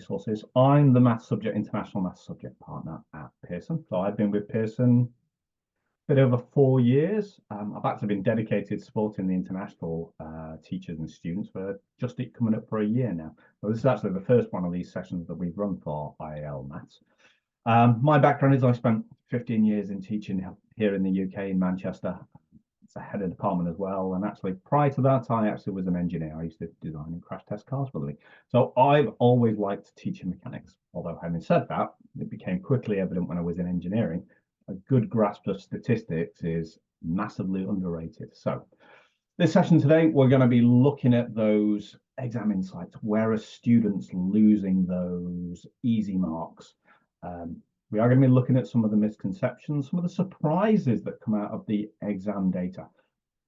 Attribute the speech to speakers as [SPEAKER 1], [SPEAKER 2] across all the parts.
[SPEAKER 1] resources. I'm the international maths subject partner at Pearson. So I've been with Pearson a bit over 4 years. I've actually been dedicated supporting the international teachers and students for just coming up for a year now. So this is actually the first one of these sessions that we've run for IAL Maths. My background is I spent 15 years in teaching here in the UK in Manchester. It's a head of department as well. And actually prior to that, I actually was an engineer. I used to design and crash test cars for me. So I've always liked teaching mechanics. Although having said that, it became quickly evident when I was in engineering, a good grasp of statistics is massively underrated. So this session today, we're going to be looking at those exam insights. Where are students losing those easy marks? We are going to be looking at some of the misconceptions, some of the surprises that come out of the exam data.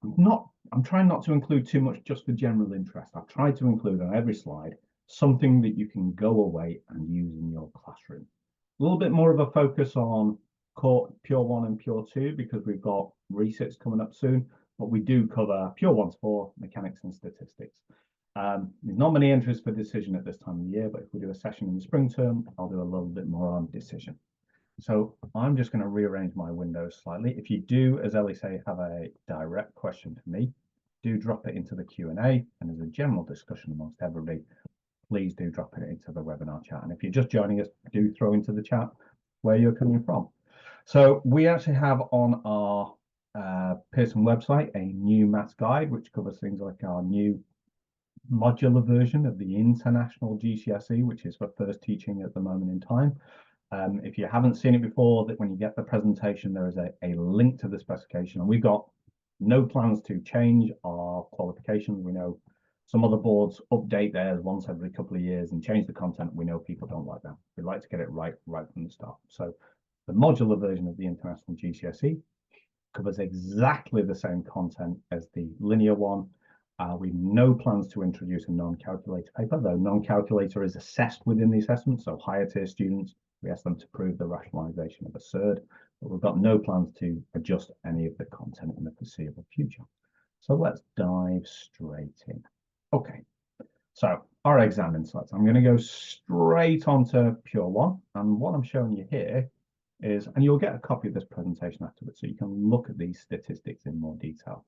[SPEAKER 1] I'm trying not to include too much just for general interest. I've tried to include on every slide something that you can go away and use in your classroom. A little bit more of a focus on Pure 1 and Pure 2 because we've got resits coming up soon, but we do cover Pure 1 to 4, mechanics and statistics. There's not many entries for decision at this time of the year, but if we do a session in the spring term, I'll do a little bit more on decision. So I'm just going to rearrange my windows slightly. If you do, as Ellie say, have a direct question for me, do drop it into the Q&A, and as a general discussion amongst everybody, please do drop it into the webinar chat. And if you're just joining us, do throw into the chat where you're coming from. So we actually have on our Pearson website a new maths guide, which covers things like our new modular version of the international GCSE, which is for first teaching at the moment in time. If you haven't seen it before, that when you get the presentation, there is a link to the specification, and we've got no plans to change our qualifications. We know some other boards update theirs once every couple of years and change the content. We know people don't like that. We like to get it right from the start. So the modular version of the international GCSE covers exactly the same content as the linear one. We've no plans to introduce a non-calculator paper, though non-calculator is assessed within the assessment. So higher tier students, we ask them to prove the rationalization of a surd, but we've got no plans to adjust any of the content in the foreseeable future. So let's dive straight in. Okay, so our exam insights. I'm going to go straight onto Pure 1, and what I'm showing you here is, and you'll get a copy of this presentation afterwards, so you can look at these statistics in more detail.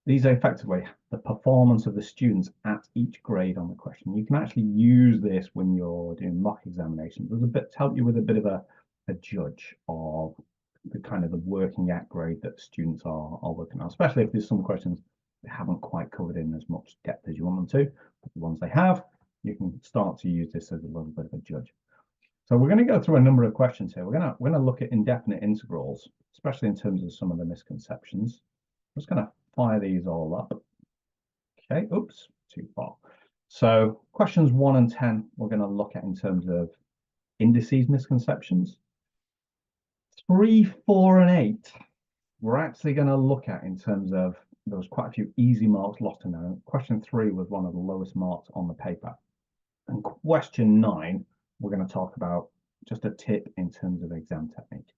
[SPEAKER 1] These are effectively the performance of the students at each grade on the question. You can actually use this when you're doing mock examinations. There's a bit to help you with a bit of a judge of the kind of the working at grade that students are working on, especially if there's some questions they haven't quite covered in as much depth as you want them to. But the ones they have, you can start to use this as a little bit of a judge. So we're going to go through a number of questions here. We're going to look at indefinite integrals, especially in terms of some of the misconceptions. I'm just going to fire these all up. Okay, oops, too far. So questions 1 and 10, we're going to look at in terms of indices misconceptions. 3, 4, and 8, we're actually going to look at in terms of, there was quite a few easy marks lost in there. Question 3 was one of the lowest marks on the paper. And question 9, we're going to talk about just a tip in terms of exam technique.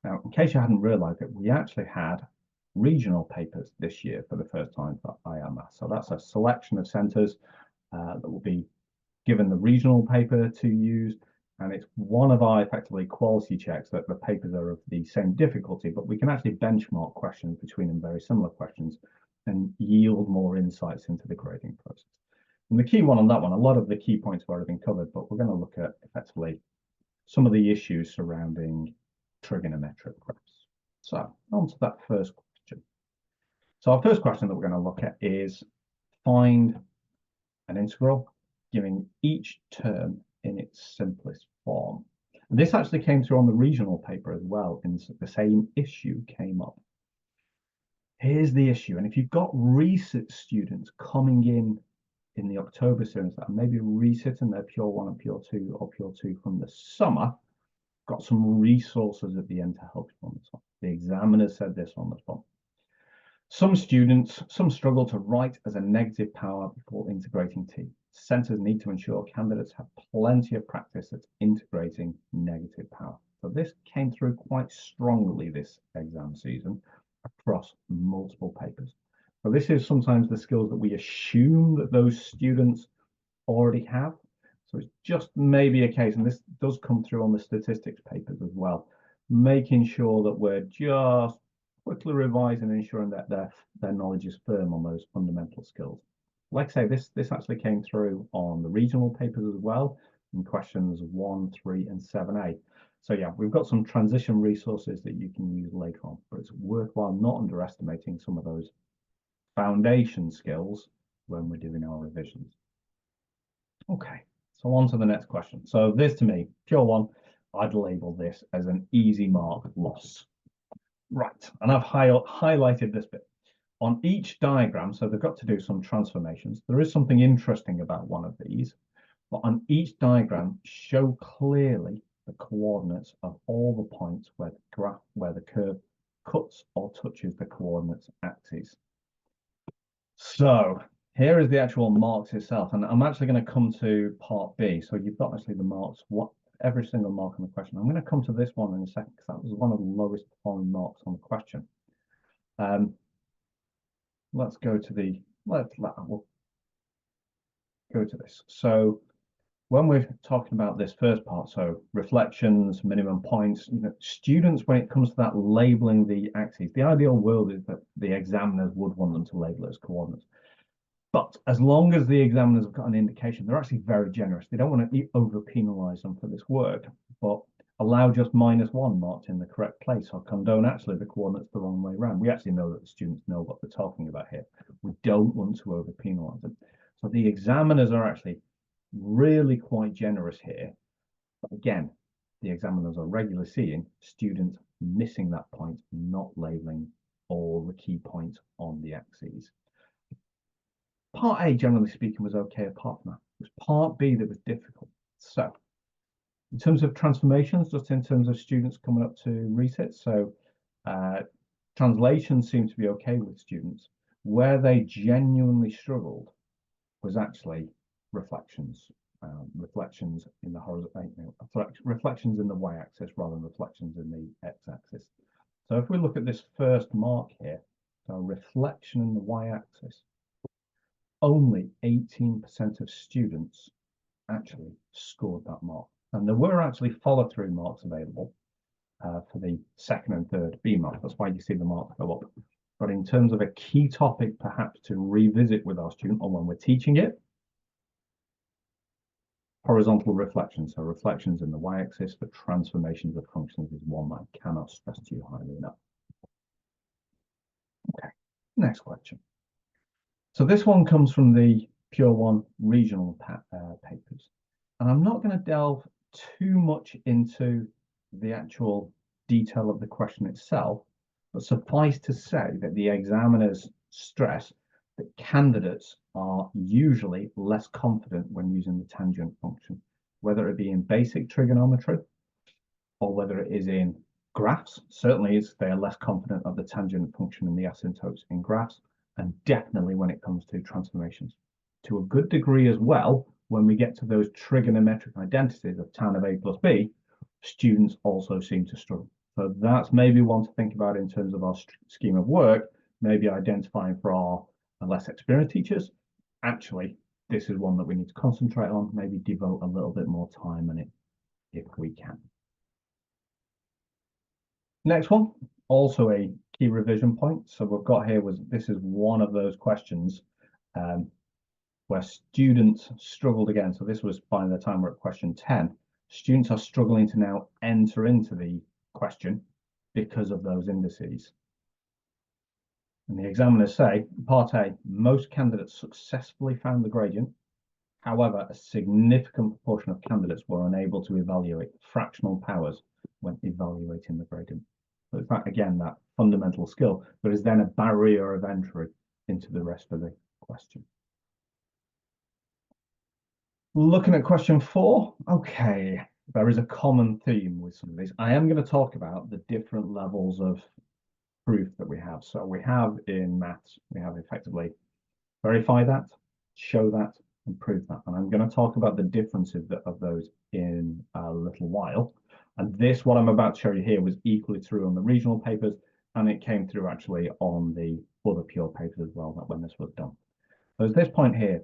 [SPEAKER 1] Now, in case you hadn't realized it, we actually had regional papers this year for the first time for IAL Maths. So that's a selection of centres that will be given the regional paper to use, and it's one of our effectively quality checks that the papers are of the same difficulty, but we can actually benchmark questions between them, very similar questions, and yield more insights into the grading process. And the key one on that one, a lot of the key points have already been covered, but we're going to look at effectively some of the issues surrounding trigonometric graphs. So on to that first question. So our first question that we're going to look at is find an integral giving each term in its simplest form. And this actually came through on the regional paper as well, and the same issue came up. Here's the issue, and if you've got resit students coming in the October series that are maybe resitting their Pure 1 and Pure 2 or Pure 2 from the summer, got some resources at the end to help you on this one. The examiner said this on the spot. Some struggle to write as a negative power before integrating T. Centres need to ensure candidates have plenty of practice at integrating negative power. So this came through quite strongly this exam season across multiple papers. So this is sometimes the skills that we assume that those students already have. So it's just maybe a case, and this does come through on the statistics papers as well, making sure that we're just quickly revising and ensuring that their knowledge is firm on those fundamental skills. Like I say, this actually came through on the regional papers as well, in questions 1, 3, and 7A. So yeah, we've got some transition resources that you can use later on, but it's worthwhile not underestimating some of those foundation skills when we're doing our revisions. Okay, so on to the next question. So this to me, pure one, I'd label this as an easy mark loss. Right, and I've highlighted this bit. On each diagram, so they've got to do some transformations. There is something interesting about one of these, but on each diagram, show clearly the coordinates of all the points where the curve cuts or touches the coordinates axes. So here is the actual marks itself, and I'm actually going to come to part B. So you've got actually the marks, every single mark on the question. I'm going to come to this one in a second because that was one of the lowest performing marks on the question. Let's go to the we'll go to this. So when we're talking about this first part, so reflections, minimum points, students, when it comes to that labeling the axes, the ideal world is that the examiners would want them to label it as coordinates. But as long as the examiners have got an indication, they're actually very generous. They don't want to over penalize them for this work, but allow just -1 marked in the correct place, or condone actually the coordinates the wrong way around. We actually know that the students know what they're talking about here. We don't want to over penalize them. So the examiners are actually really quite generous here. But again, the examiners are regularly seeing students missing that point, not labeling all the key points on the axes. Part A, generally speaking, was okay apart from that. It was part B that was difficult. So in terms of transformations, just in terms of students coming up to resit, so translation seemed to be okay with students. Where they genuinely struggled was actually reflections. Reflections in the horizontal, reflections in the y-axis rather than reflections in the x-axis. So if we look at this first mark here, so reflection in the y-axis, only 18% of students actually scored that mark. And there were actually follow-through marks available for the second and third B mark. That's why you see the marks go up. But in terms of a key topic, perhaps to revisit with our student or when we're teaching it, horizontal reflections, so reflections in the y-axis for transformations of functions is one that I cannot stress to you highly enough. Okay, next question. So this one comes from the Pure One regional papers. And I'm not going to delve too much into the actual detail of the question itself, but suffice to say that the examiners stress that candidates are usually less confident when using the tangent function, whether it be in basic trigonometry or whether it is in graphs. Certainly they are less confident of the tangent function and the asymptotes in graphs, and definitely when it comes to transformations. To a good degree as well, when we get to those trigonometric identities of tan of A plus B, students also seem to struggle. So that's maybe one to think about in terms of our scheme of work, maybe identifying for our less experienced teachers. Actually, this is one that we need to concentrate on, maybe devote a little bit more time on it if we can. Next one, also a key revision point. So we've got here this is one of those questions where students struggled again. So this was by the time we're at question 10. Students are struggling to now enter into the question because of those indices. And the examiners say, part A, most candidates successfully found the gradient. However, a significant proportion of candidates were unable to evaluate fractional powers when evaluating the gradient. So it's that, again, that fundamental skill, but is then a barrier of entry into the rest of the question. Looking at question 4, okay, there is a common theme with some of these. I am going to talk about the different levels of proof that we have. So we have in maths, we have effectively verify that, show that, and prove that. And I'm going to talk about the differences of those in a little while. And this, what I'm about to show you here, was equally true on the regional papers, and it came through actually on the other pure papers as well, when this was done. So at this point here,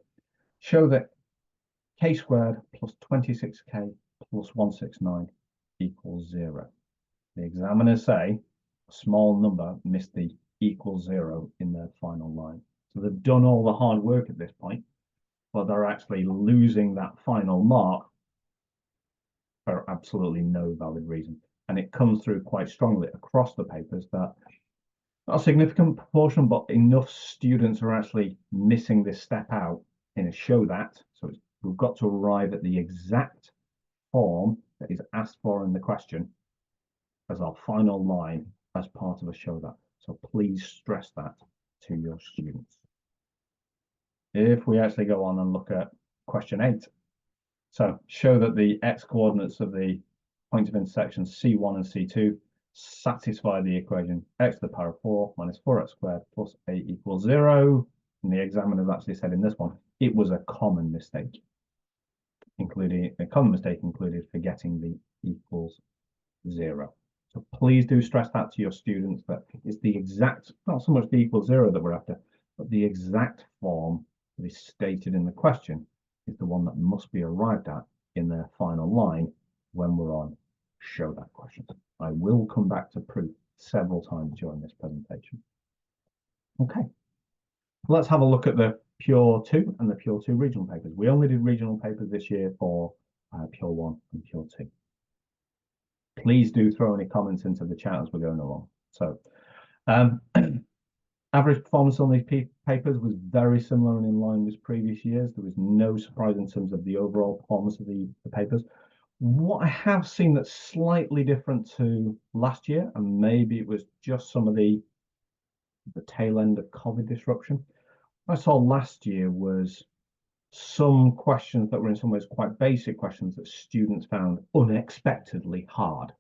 [SPEAKER 1] show that k squared plus 26k plus 169 equals 0. The examiners say a small number missed the equals 0 in their final line. So they've done all the hard work at this point, but they're actually losing that final mark for absolutely no valid reason. And it comes through quite strongly across the papers that not a significant proportion, but enough students are actually missing this step out in a show that. So we've got to arrive at the exact form that is asked for in the question as our final line as part of a show that. So please stress that to your students. If we actually go on and look at question 8, so show that the x coordinates of the point of intersection C1 and C2 satisfy the equation x to the power of 4 minus 4x squared plus 8 equals 0. And the examiner actually said in this one, it was a common mistake, included forgetting the equals 0. So please do stress that to your students that it's the exact, not so much the equals 0 that we're after, but the exact form that is stated in the question is the one that must be arrived at in their final line when we're on show that question. I will come back to proof several times during this presentation. Okay, let's have a look at the Pure 2 and the Pure 2 regional papers. We only did regional papers this year for Pure 1 and Pure 2. Please do throw any comments into the chat as we're going along. So average performance on these papers was very similar and in line with previous years. There was no surprise in terms of the overall performance of the papers. What I have seen that's slightly different to last year, and maybe it was just some of the tail end of COVID disruption, what I saw last year was some questions that were in some ways quite basic questions that students found unexpectedly hard.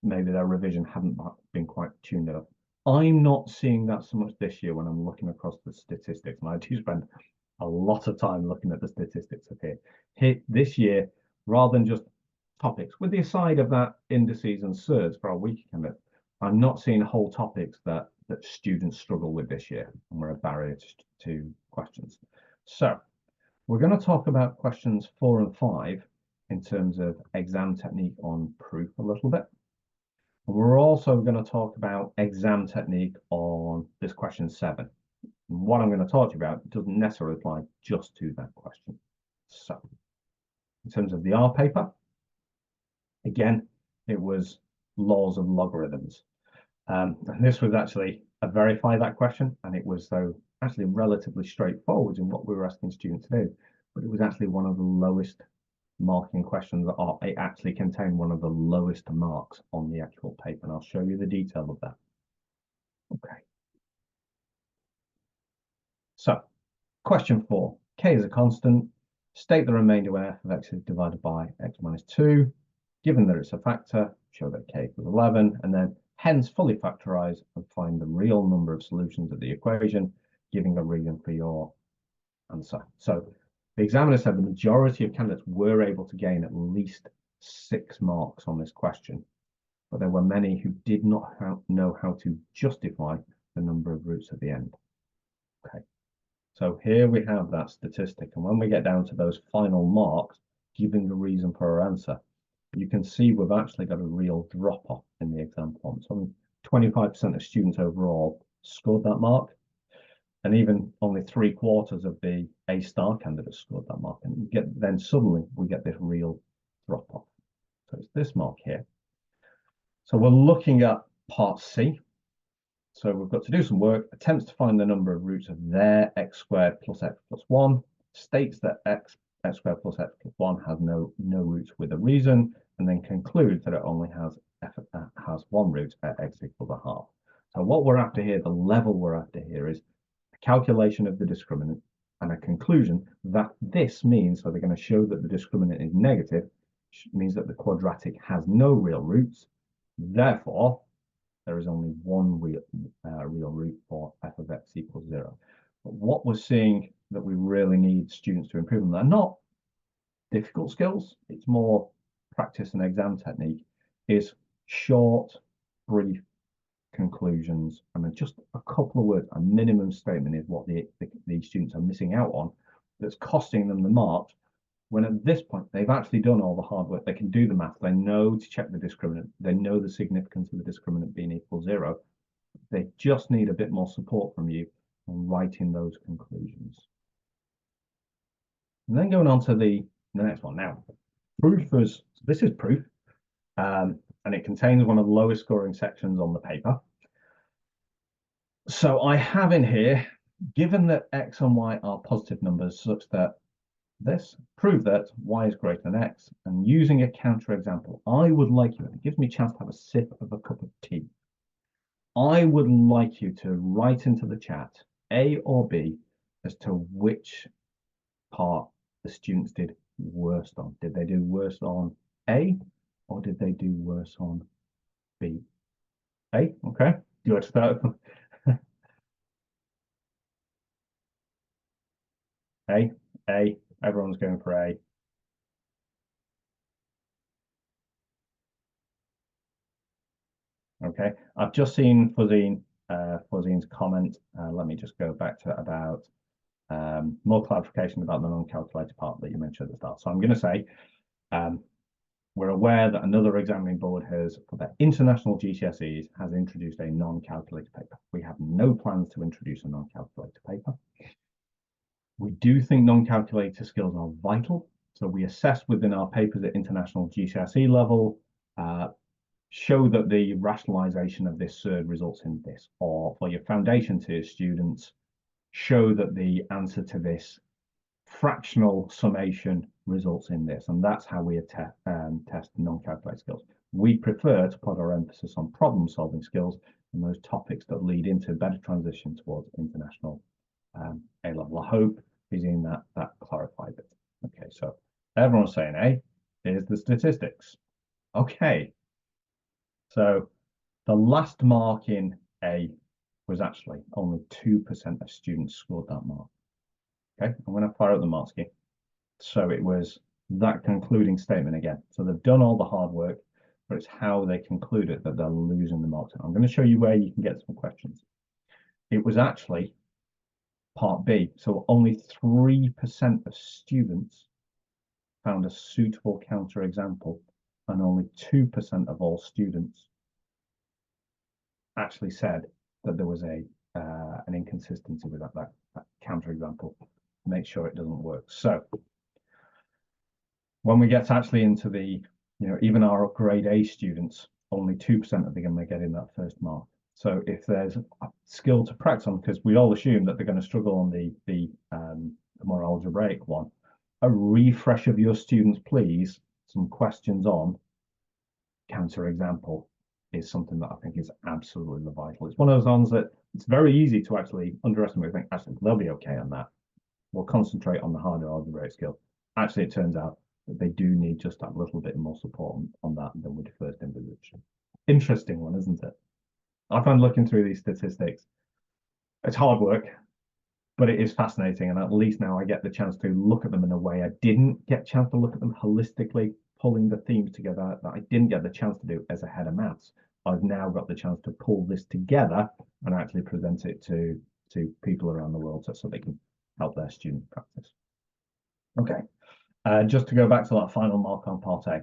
[SPEAKER 1] Maybe their revision hadn't been quite tuned up. I'm not seeing that so much this year when I'm looking across the statistics, and I do spend a lot of time looking at the statistics of here. This year, rather than just topics, with the aside of that indices and surds for our week candidates, I'm not seeing whole topics that students struggle with this year and were a barrier to questions. So we're going to talk about questions 4 and 5 in terms of exam technique on proof a little bit. And we're also going to talk about exam technique on this question 7. And what I'm going to talk to you about doesn't necessarily apply just to that question. So in terms of the R paper, again, it was laws of logarithms. And this was actually a verify that question, and it was though actually relatively straightforward in what we were asking students to do, but it was actually one of the lowest marking questions that are, it actually contained one of the lowest marks on the actual paper, and I'll show you the detail of that. Okay. So, question 4, k is a constant, state the remainder when f of x is divided by x minus 2, given that it's a factor, show that k equals 11, and then hence fully factorize and find the real number of solutions of the equation, giving a reason for your answer. So the examiner said the majority of candidates were able to gain at least 6 marks on this question, but there were many who did not know how to justify the number of roots at the end. Okay, so here we have that statistic, and when we get down to those final marks, giving the reason for our answer, you can see we've actually got a real drop-off in the exam form. So 25% of students overall scored that mark, and even only 3/4 of the A-star candidates scored that mark. And then suddenly we get this real drop-off. So it's this mark here. So we're looking at part C. So we've got to do some work, attempts to find the number of roots of their x squared plus x plus 1, states that x squared plus x plus 1 has no roots with a reason, and then concludes that it only has one root at x equals a half. So what we're after here, the level we're after here, is a calculation of the discriminant and a conclusion that this means, so they're going to show that the discriminant is negative, means that the quadratic has no real roots. Therefore, there is only one real root for f of x equals 0. But what we're seeing that we really need students to improve on, they're not difficult skills, it's more practice and exam technique, is short, brief conclusions. I mean, just a couple of words, a minimum statement is what the students are missing out on that's costing them the mark, when at this point they've actually done all the hard work. They can do the math, they know to check the discriminant, they know the significance of the discriminant being equal 0. They just need a bit more support from you on writing those conclusions. And then going on to the next one. Now, proof is, this is proof, and it contains one of the lowest scoring sections on the paper. So I have in here, given that X and Y are positive numbers such that this, prove that Y is greater than X, and using a counterexample, I would like you, it gives me a chance to have a sip of a cup of tea. I would like you to write into the chat A or B as to which part the students did worst on. Did they do worse on A or did they do worse on B? A, okay. Do you want to start? A, everyone's going for A. Okay, I've just seen Fuzine's comment. Let me just go back to about more clarification about the non-calculated part that you mentioned at the start. So I'm going to say we're aware that another examining board has, for their international GCSEs, has introduced a non-calculated paper. We have no plans to introduce a non-calculated paper. We do think non-calculated skills are vital. So we assess within our papers at international GCSE level, show that the rationalization of this SERD results in this, or for your foundation tier students, show that the answer to this fractional summation results in this, and that's how we test non-calculated skills. We prefer to put our emphasis on problem-solving skills and those topics that lead into better transition towards international A-level. I hope using that clarified it. Okay, so everyone's saying A. Here's the statistics. Okay, so the last mark in A was actually only 2% of students scored that mark. Okay, I'm going to fire up the mark scheme. So it was that concluding statement again. So they've done all the hard work, but it's how they conclude it that they're losing the marks. I'm going to show you where you can get some questions. It was actually part B. So only 3% of students found a suitable counterexample, and only 2% of all students actually said that there was an inconsistency with that counterexample. Make sure it doesn't work. So when we get actually into the, even our grade A students, only 2% of them are getting that first mark. So if there's a skill to practice on, because we all assume that they're going to struggle on the more algebraic one, a refresh of your students, please, some questions on counterexample is something that I think is absolutely vital. It's one of those ones that it's very easy to actually underestimate. Think, actually, they'll be okay on that. We'll concentrate on the harder algebraic skill. Actually, it turns out that they do need just that little bit more support on that than we'd first envisaged. Interesting one, isn't it? I find looking through these statistics, it's hard work, but it is fascinating. And at least now I get the chance to look at them in a way I didn't get a chance to look at them holistically, pulling the themes together that I didn't get the chance to do as a head of maths. I've now got the chance to pull this together and actually present it to people around the world so they can help their student practice. Okay, just to go back to that final mark on part A,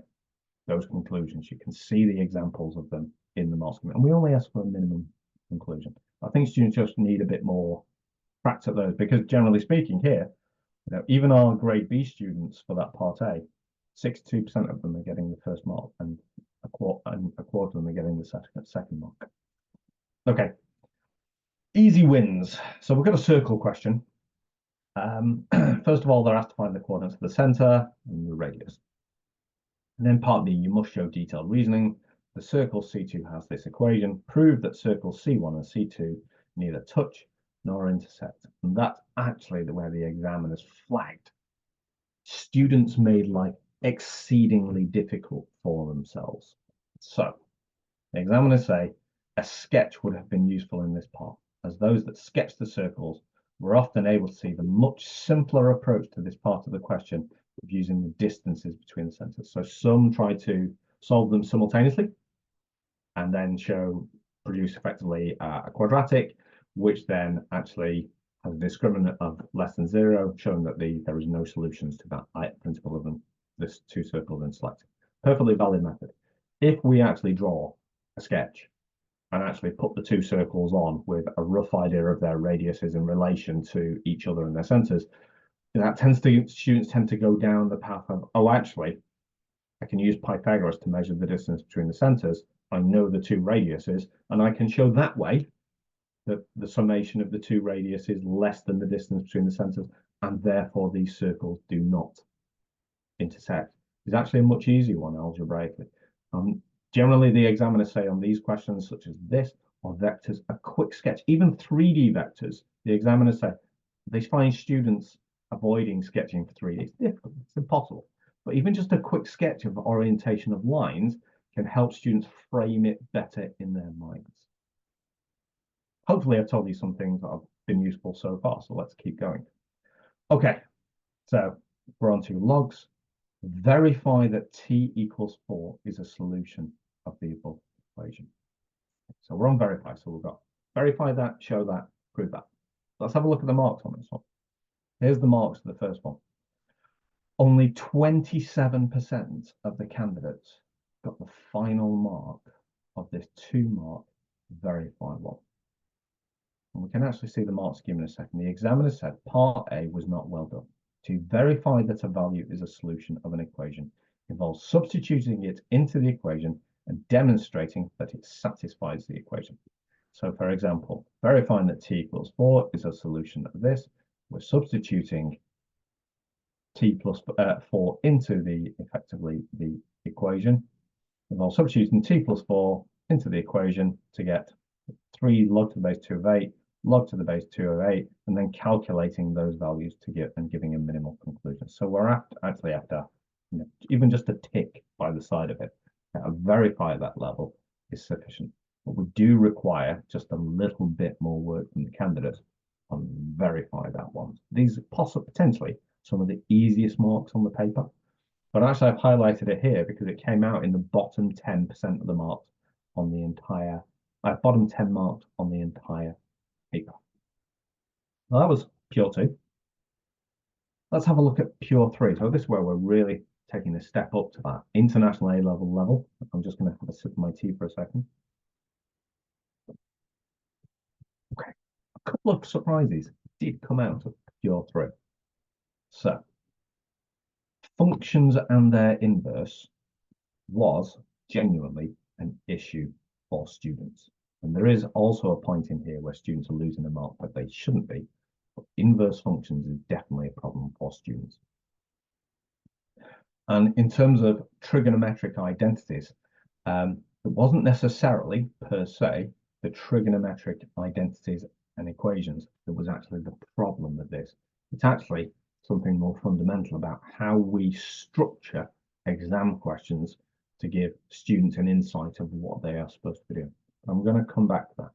[SPEAKER 1] those conclusions, you can see the examples of them in the mark scheme, and we only ask for a minimum conclusion. I think students just need a bit more practice at those, because generally speaking here, even our grade B students for that part A, 62% of them are getting the first mark, and a quarter of them are getting the second mark. Okay, easy wins. So we've got a circle question. First of all, they're asked to find the coordinates of the center and the radius. And then part B, you must show detailed reasoning. The circle C2 has this equation. Prove that circles C1 and C2 neither touch nor intersect. And that's actually where the examiners flagged. Students made life exceedingly difficult for themselves. So the examiners say a sketch would have been useful in this part, as those that sketch the circles were often able to see the much simpler approach to this part of the question of using the distances between the centers. So some try to solve them simultaneously and then produce effectively a quadratic, which then actually has a discriminant of less than 0, showing that there is no solutions to that principle of this two circles and selected. Perfectly valid method. If we actually draw a sketch and actually put the two circles on with a rough idea of their radiuses in relation to each other and their centers, that students tend to go down the path of, oh, actually, I can use Pythagoras to measure the distance between the centers. I know the two radiuses, and I can show that way that the summation of the two radiuses is less than the distance between the centers, and therefore these circles do not intersect. It's actually a much easier one algebraically. Generally, the examiners say on these questions, such as this, or vectors, a quick sketch, even 3D vectors, the examiners say they find students avoiding sketching for 3D. It's difficult, it's impossible. But even just a quick sketch of orientation of lines can help students frame it better in their minds. Hopefully, I've told you some things that have been useful so far, so let's keep going. Okay, so we're on to logs. Verify that t equals 4 is a solution of the above equation. So we're on verify, so we've got verify that, show that, prove that. Let's have a look at the marks on this one. Here's the marks for the first one. Only 27% of the candidates got the final mark of this 2-mark verify one. And we can actually see the marks given in a second. The examiner said part A was not well done. To verify that a value is a solution of an equation involves substituting it into the equation and demonstrating that it satisfies the equation. So for example, verifying that t equals 4 is a solution of this, we're substituting t plus 4 into effectively the equation. Involves substituting t plus 4 into the equation to get 3 log to the base 2 of 8, log to the base 2 of 8, and then calculating those values to get and giving a minimal conclusion. So we're actually after even just a tick by the side of it. Verify that level is sufficient. But we do require just a little bit more work from the candidate on verify that one. These are potentially some of the easiest marks on the paper. But actually, I've highlighted it here because it came out in the bottom 10% of the marks on the entire, bottom 10 marks on the entire paper. Well, that was pure 2. Let's have a look at pure 3. So this is where we're really taking a step up to that international A-level level. I'm just going to have a sip of my tea for a second. Okay, a couple of surprises did come out of pure 3. So functions and their inverse was genuinely an issue for students. And there is also a point in here where students are losing a mark that they shouldn't be. But inverse functions is definitely a problem for students. And in terms of trigonometric identities, it wasn't necessarily per se the trigonometric identities and equations that was actually the problem with this. It's actually something more fundamental about how we structure exam questions to give students an insight of what they are supposed to be doing. I'm going to come back to that.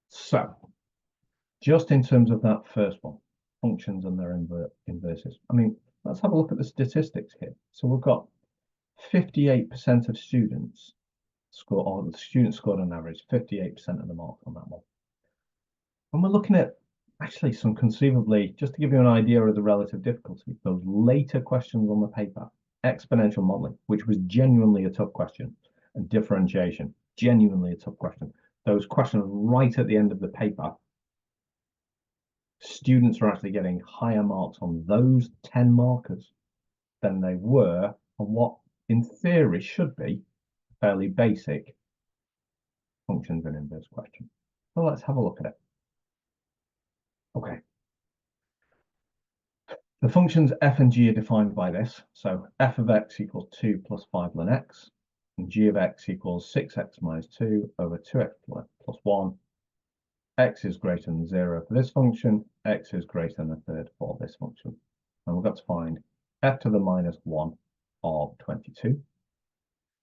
[SPEAKER 1] So, just in terms of that first one, functions and their inverses. I mean, let's have a look at the statistics here. So we've got 58% of students score, or the students scored on average 58% of the mark on that one. And we're looking at actually some conceivably, just to give you an idea of the relative difficulty, those later questions on the paper, exponential modeling, which was genuinely a tough question, and differentiation, genuinely a tough question. Those questions right at the end of the paper, students are actually getting higher marks on those 10 markers than they were on what in theory should be fairly basic functions and inverse question. So let's have a look at it. Okay. The functions f and g are defined by this. So f of x equals 2 plus 5 ln x, and g of x equals 6x minus 2 over 2x plus 1. X is greater than 0 for this function, x is greater than a third for this function. And we've got to find f to the minus 1 of 22.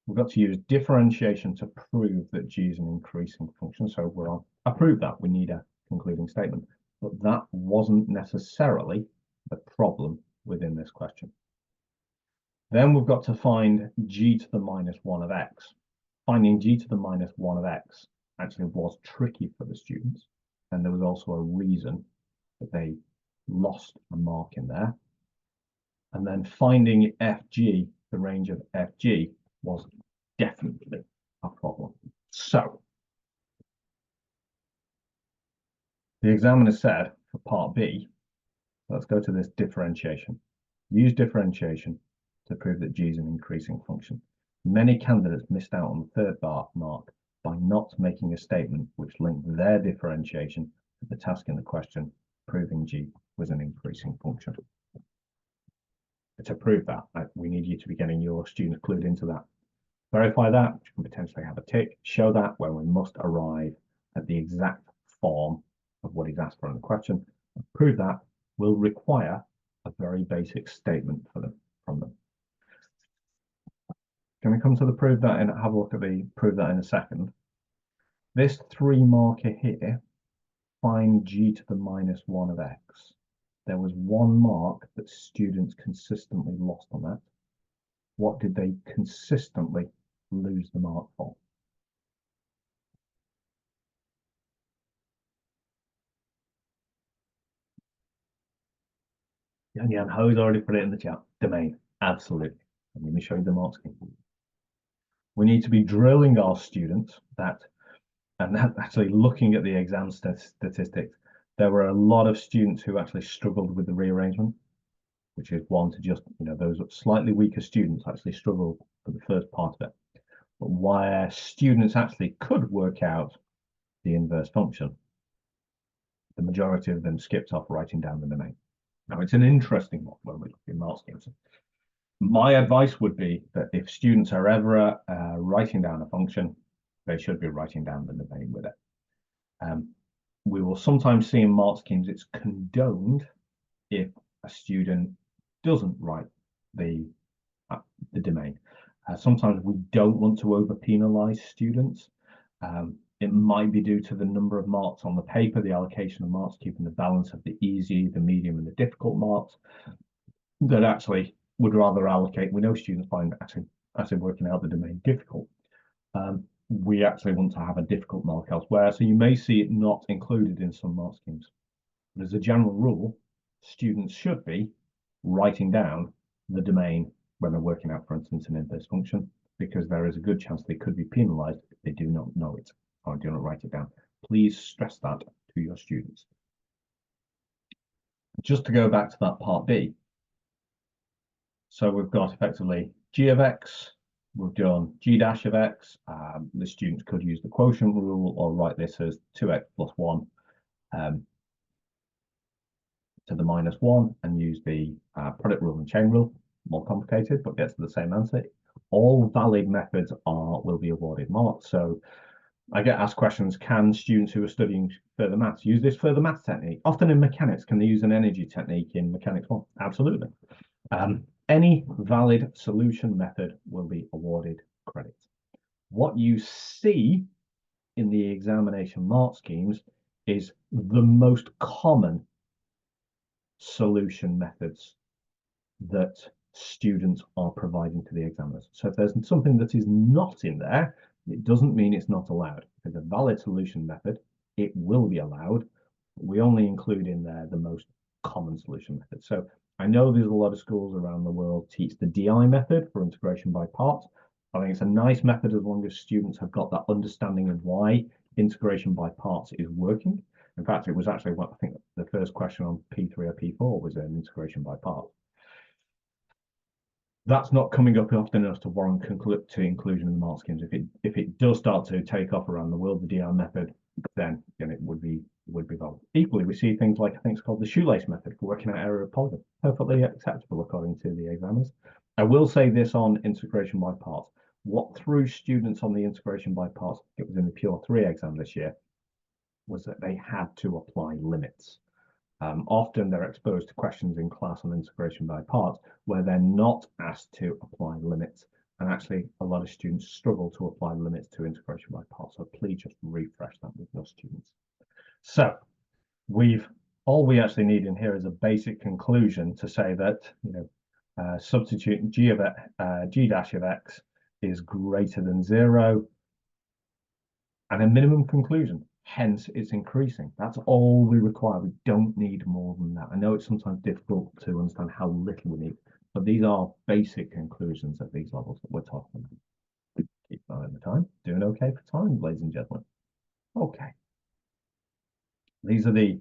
[SPEAKER 1] We've got to use differentiation to prove that g is an increasing function. So we're on, I proved that, we need a concluding statement. But that wasn't necessarily the problem within this question. Then we've got to find g to the minus 1 of x. Finding g to the minus 1 of x actually was tricky for the students. And there was also a reason that they lost a mark in there. And then finding FG, the range of FG, was definitely a problem. So the examiner said for part B, let's go to this differentiation. Use differentiation to prove that G is an increasing function. Many candidates missed out on the third mark by not making a statement which linked their differentiation to the task in the question, proving G was an increasing function. To prove that, we need you to be getting your students clued into that. Verify that, which can potentially have a tick. Show that when we must arrive at the exact form of what is asked for in the question. Prove that will require a very basic statement from them. Can we come to the prove that and have a look at the prove that in a second? This 3 marker here, find G to the -1 of X. There was 1 mark that students consistently lost on that. What did they consistently lose the mark for? Yeah, Ho's already put it in the chat. Domain, absolutely. Let me show you the mark scheme. We need to be drilling our students and actually looking at the exam statistics. There were a lot of students who actually struggled with the rearrangement, which is one to just, those slightly weaker students actually struggled for the first part of it. But where students actually could work out the inverse function, the majority of them skipped off writing down the domain. Now, it's an interesting one when we look at mark schemes. My advice would be that if students are ever writing down a function, they should be writing down the domain with it. We will sometimes see in mark schemes it's condoned if a student doesn't write the domain. Sometimes we don't want to over penalize students. It might be due to the number of marks on the paper, the allocation of marks, keeping the balance of the easy, the medium, and the difficult marks, that actually would rather allocate. We know students find actually working out the domain difficult. We actually want to have a difficult mark elsewhere, so you may see it not included in some mark schemes. But as a general rule, students should be writing down the domain when they're working out, for instance, an inverse function, because there is a good chance they could be penalized if they do not know it or do not write it down. Please stress that to your students. Just to go back to that part B. So we've got effectively G of X, we've done G dash of X. The students could use the quotient rule or write this as 2x plus 1 to the -1 and use the product rule and chain rule. More complicated, but gets to the same answer. All valid methods will be awarded marks. So I get asked questions, can students who are studying further maths use this further maths technique? Often in mechanics, can they use an energy technique in mechanics 1? Absolutely. Any valid solution method will be awarded credit. What you see in the examination mark schemes is the most common solution methods that students are providing to the examiners. So if there's something that is not in there, it doesn't mean it's not allowed. If it's a valid solution method, it will be allowed. We only include in there the most common solution method. So I know there's a lot of schools around the world teach the DI method for integration by parts. I think it's a nice method as long as students have got that understanding of why integration by parts is working. In fact, it was actually what I think the first question on P3 or P4 was an integration by parts. That's not coming up often enough to warrant inclusion in the mark schemes. If it does start to take off around the world, the DI method, then it would be valid. Equally, we see things like I think it's called the shoelace method for working out area of polygon. Perfectly acceptable according to the examiners. I will say this on integration by parts. What threw students on the integration by parts, it was in the Pure 3 exam this year, was that they had to apply limits. Often they're exposed to questions in class on integration by parts where they're not asked to apply limits. And actually, a lot of students struggle to apply limits to integration by parts. So please just refresh that with your students. So all we actually need in here is a basic conclusion to say that substitute G dash of X is greater than 0, and a minimum conclusion. Hence, it's increasing. That's all we require. We don't need more than that. I know it's sometimes difficult to understand how little we need, but these are basic conclusions at these levels that we're talking about. Keep an eye on the time. Doing okay for time, ladies and gentlemen. Okay. These are the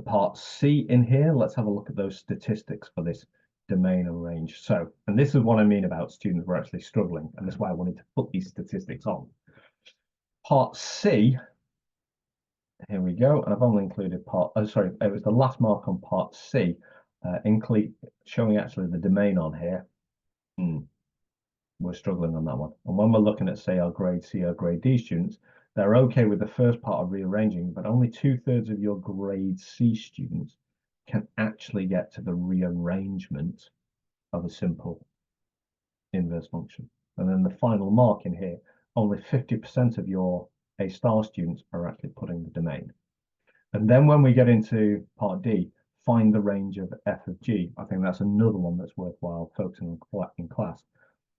[SPEAKER 1] part C in here. Let's have a look at those statistics for this domain and range. So, and this is what I mean about students who are actually struggling, and that's why I wanted to put these statistics on. Part C, here we go, and I've only included part, sorry, it was the last mark on part C, showing actually the domain on here. We're struggling on that one. And when we're looking at, say, our grade C or grade D students, they're okay with the first part of rearranging, but only 2/3 of your grade C students can actually get to the rearrangement of a simple inverse function. And then the final mark in here, only 50% of your A star students are actually putting the domain. And then when we get into part D, find the range of f of g. I think that's another one that's worthwhile focusing on in class,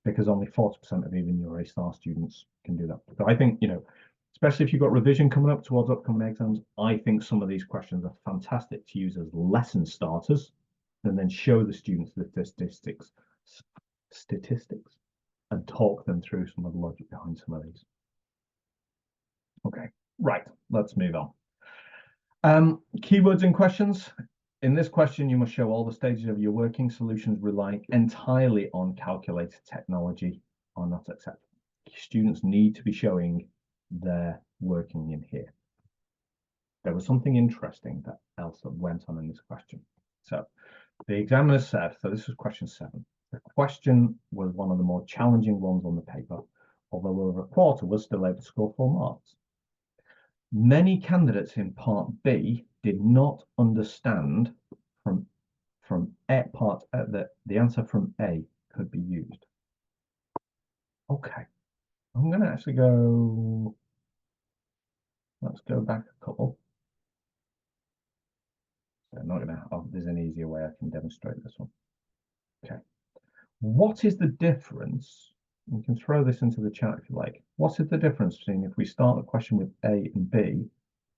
[SPEAKER 1] because only 40% of even your A star students can do that. So I think, especially if you've got revision coming up towards upcoming exams, I think some of these questions are fantastic to use as lesson starters and then show the students the statistics and talk them through some of the logic behind some of these. Okay, right, let's move on. Keywords and questions. In this question, you must show all the stages of your working. Solutions relying entirely on calculated technology are not acceptable. Students need to be showing their working in here. There was something interesting that else that went on in this question. So the examiner said, so this was question 7. The question was one of the more challenging ones on the paper, although over a quarter was still able to score 4 marks. Many candidates in part B did not understand that the answer from A could be used. Okay, I'm going to actually go. Let's go back a couple. So I'm not going to. There's an easier way I can demonstrate this one. Okay, what is the difference? You can throw this into the chat if you like. What is the difference between if we start a question with A and B,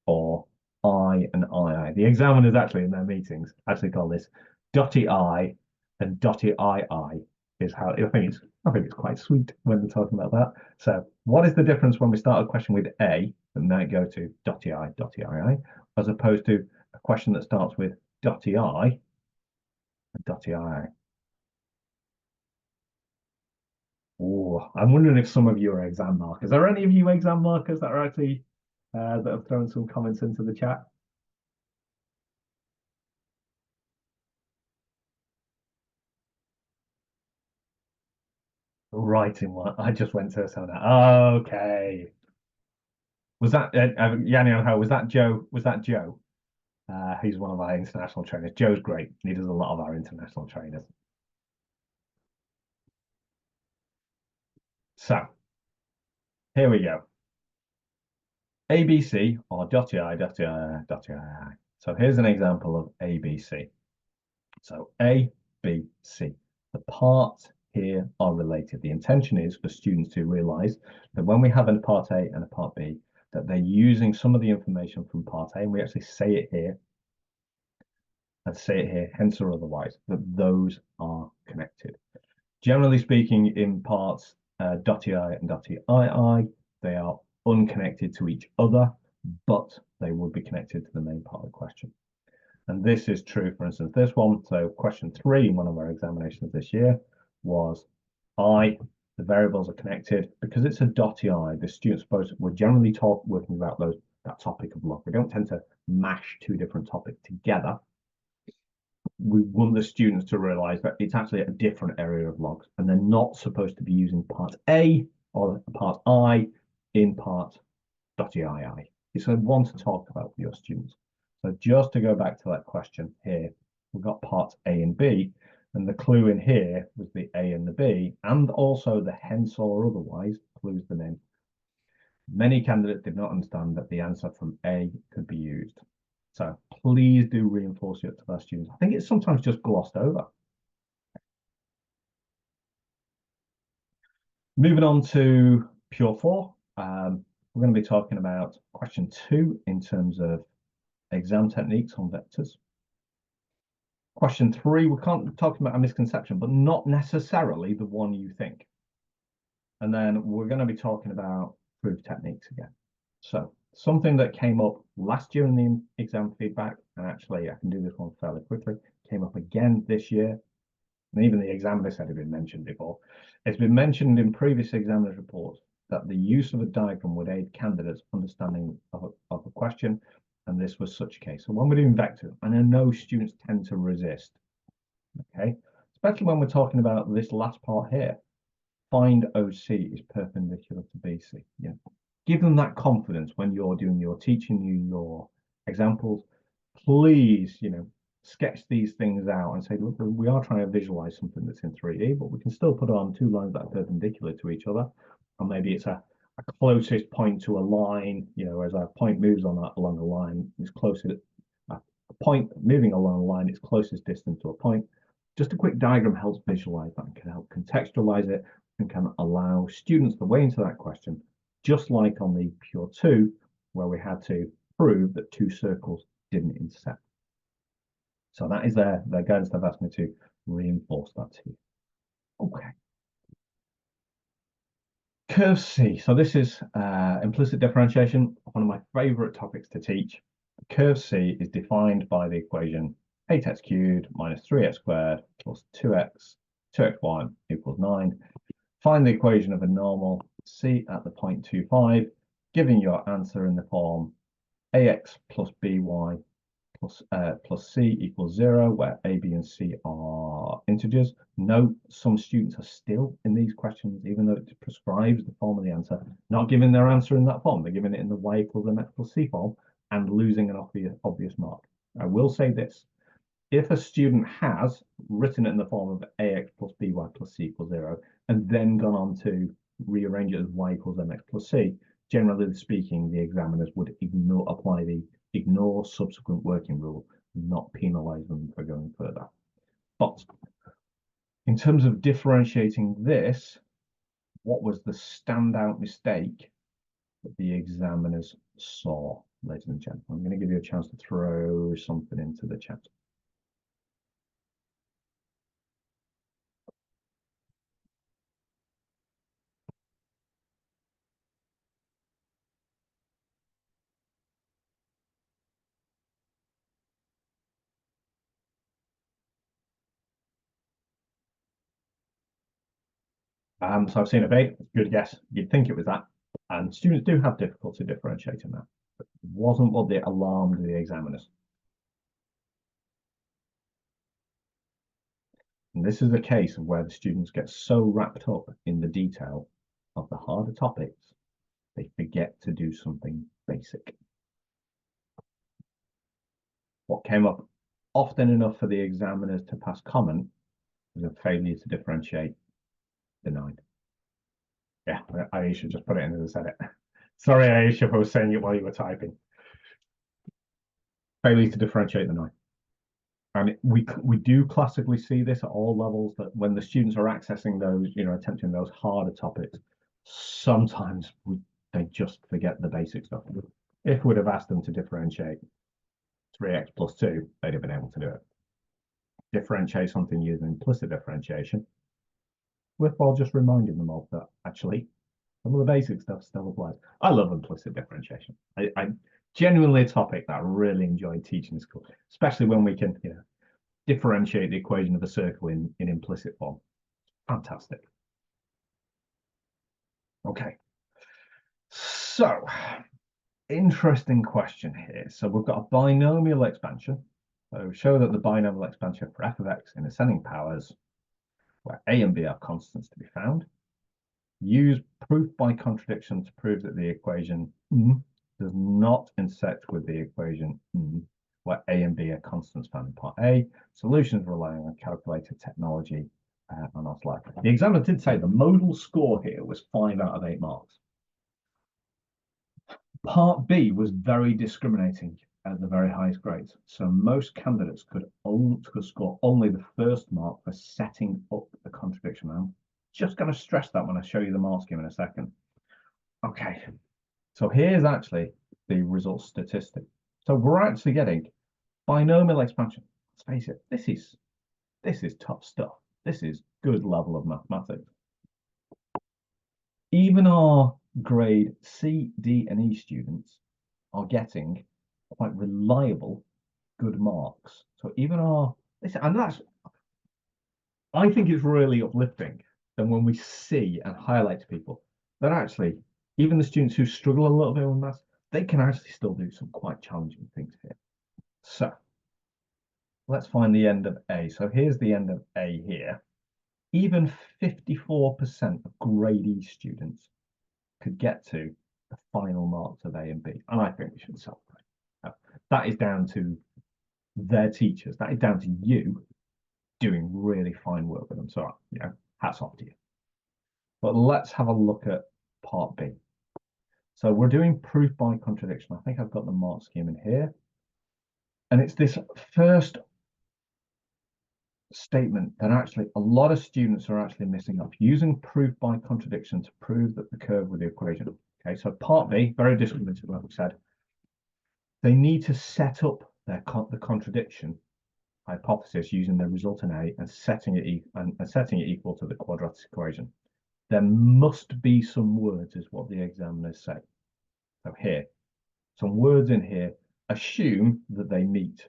[SPEAKER 1] or I and II? The examiners actually in their meetings actually call this dotty I and dotty II is how I think it's quite sweet when they're talking about that. So what is the difference when we start a question with A and might go to dotty I, dotty II, as opposed to a question that starts with dotty I and dotty II? Oh, I'm wondering if some of you are exam markers. Are any of you exam markers that are actually that have thrown some comments into the chat? Writing one. I just went to some of that. Okay. Was that Yanni? How was that Joe? Was that Joe? He's one of our international trainers. Joe's great. He does a lot of our international trainers. So here we go. ABC or dotty I, dotty I, dotty I. So here's an example of ABC. So A, B, C. The parts here are related. The intention is for students to realize that when we have a part A and a part B, that they're using some of the information from part A, and we actually say it here, hence or otherwise, that those are connected. Generally speaking, in parts dotty I and dotty II, they are unconnected to each other, but they would be connected to the main part of the question. And this is true, for instance, this one. So question 3 in one of our examinations this year was I, the variables are connected because it's a dotty I. The students we're generally working about that topic of log. We don't tend to mash 2 different topics together. We want the students to realize that it's actually a different area of logs, and they're not supposed to be using part A or part I in part dotty II. It's a one to talk about with your students. So just to go back to that question here, we've got parts A and B, and the clue in here was the A and the B, and also the hence or otherwise clues them in. Many candidates did not understand that the answer from A could be used. So please do reinforce it to our students. I think it's sometimes just glossed over. Moving on to Pure 4. We're going to be talking about question 2 in terms of exam techniques on vectors. Question 3, we're talking about a misconception, but not necessarily the one you think. And then we're going to be talking about proof techniques again. So something that came up last year in the exam feedback, and actually I can do this one fairly quickly, came up again this year, and even the examiner said it had been mentioned before. It's been mentioned in previous examiners' reports that the use of a diagram would aid candidates' understanding of a question, and this was such a case. So when we're doing vectors, and I know students tend to resist, okay, especially when we're talking about this last part here, find OC is perpendicular to BC. Yeah, give them that confidence when you're doing your teaching your examples. Please, sketch these things out and say, look, we are trying to visualize something that's in 3D, but we can still put on two lines that are perpendicular to each other. And maybe it's a closest point to a line, as a point moves along a line, it's closest, a point moving along a line, it's closest distance to a point. Just a quick diagram helps visualize that and can help contextualize it and can allow students the way into that question, just like on the Pure 2, where we had to prove that two circles didn't intersect. So that is their guidance. They've asked me to reinforce that to you. Okay. Curve C. So this is implicit differentiation, one of my favorite topics to teach. Curve C is defined by the equation 8x cubed minus 3x squared plus 2xy equals 9. Find the equation of a normal C at the point 2,5, giving your answer in the form ax plus by plus c equals 0, where a, b, and c are integers. Note, some students are still in these questions, even though it prescribes the form of the answer, not giving their answer in that form. They're giving it in the y equals mx plus c form and losing an obvious mark. I will say this. If a student has written it in the form of ax plus by plus c equals 0, and then gone on to rearrange it as y equals mx plus c, generally speaking, the examiners would ignore subsequent working rule, not penalize them for going further. But in terms of differentiating this, what was the standout mistake that the examiners saw, ladies and gentlemen? I'm going to give you a chance to throw something into the chat. So I've seen a vague, good guess. You'd think it was that. And students do have difficulty differentiating that. But it wasn't what they alarmed the examiners. And this is a case of where the students get so wrapped up in the detail of the harder topics, they forget to do something basic. What came up often enough for the examiners to pass comment was a failure to differentiate the 9. Yeah, Aisha just put it in as I said it. Sorry, Aisha, if I was saying it while you were typing. Failure to differentiate the 9. And we do classically see this at all levels, that when the students are accessing those, attempting those harder topics, sometimes they just forget the basic stuff. If we'd have asked them to differentiate 3x plus 2, they'd have been able to do it. Differentiate something using implicit differentiation, worthwhile just reminding them of that. Actually, some of the basic stuff still applies. I love implicit differentiation. I genuinely a topic that I really enjoy teaching in school, especially when we can differentiate the equation of a circle in implicit form. Fantastic. Okay. So, interesting question here. So we've got a binomial expansion. So show that the binomial expansion for f of x in ascending powers, where a and b are constants, to be found. Use proof by contradiction to prove that the equation does not intersect with the equation where a and b are constants found in part A. Solutions relying on calculated technology are not likely. The examiner did say the modal score here was 5 out of 8 marks. Part B was very discriminating at the very highest grades. So most candidates could score only the first mark for setting up the contradiction. I'm just going to stress that when I show you the mark scheme in a second. Okay. So here's actually the result statistic. So we're actually getting binomial expansion. Let's face it, this is tough stuff. This is good level of mathematics. Even our grade C, D, and E students are getting quite reliable good marks. So even our and that's I think it's really uplifting. And when we see and highlight to people that actually even the students who struggle a little bit with maths, they can actually still do some quite challenging things here. So let's find the end of A. So here's the end of A here. Even 54% of grade E students could get to the final marks of A and B. And I think we should celebrate. That is down to their teachers. That is down to you doing really fine work with them. So, hats off to you. But let's have a look at part B. So we're doing proof by contradiction. I think I've got the mark scheme in here. And it's this first statement that actually a lot of students are actually missing up, using proof by contradiction to prove that the curve with the equation. Okay, so part B, very discriminative, like we said. They need to set up the contradiction hypothesis using the result in A and setting it equal to the quadratic equation. There must be some words, is what the examiners say. So here, some words in here, assume that they meet.